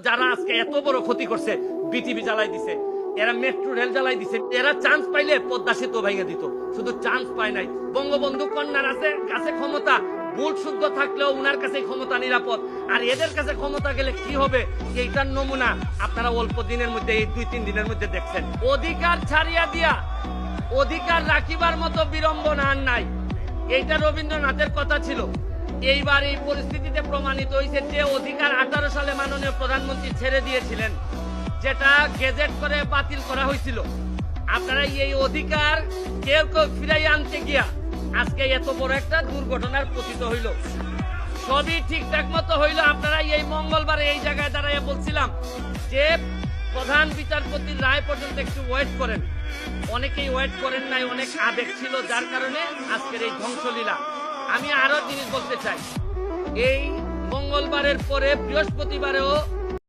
যারা আজকে এত বড় ক্ষতি করছে, বিটিভি জ্বালাই দিছে, এরা মেট্রো রেল জ্বালাই দিছে, এরা চান্স পাইলে পদ্মা সেতু ভেঙে দিত, শুধু চান্স পায় নাই। বঙ্গবন্ধু কন্যার কাছে ক্ষমতা ভুল শুদ্ধ থাকলেও উনার কাছে ক্ষমতা নিরাপদ, আর এদের কাছে ক্ষমতা গেলে কি হবে এইটার নমুনা আপনারা অল্প দিনের মধ্যে, এই 2-3 দিনের মধ্যে দেখছেন। অধিকার ছাড়িয়া দিয়া অধিকার রাখিবার মতো বিড়ম্বনা আর নাই, এইটা রবীন্দ্রনাথের কথা ছিল। এইবার এই পরিস্থিতিতে প্রমাণিত হয়েছে যে অধিকার 18 সালে মাননীয় প্রধানমন্ত্রী ছেড়ে দিয়েছিলেন, যেটা গেজেট করে বাতিল করা হয়েছিল। আপনারা এই অধিকার কেউ কেউ ফিরাই আনতে গিয়া আজকে এত বড় একটা দুর্ঘটনার পতিত হইল। সবই ঠিকঠাক মতো হইল। আপনারা এই মঙ্গলবারে এই জায়গায় দাঁড়াইয়া বলছিলাম যে প্রধান বিচারপতির রায় পর্যন্ত একটু ওয়েট করেন। অনেকেই ওয়েট করেন নাই, অনেক আবেগ ছিল, যার কারণে আজকের এই ধ্বংসলীলা। আমি আরো জিনিস বলতে চাই, এই মঙ্গলবারের পরে বৃহস্পতিবারেও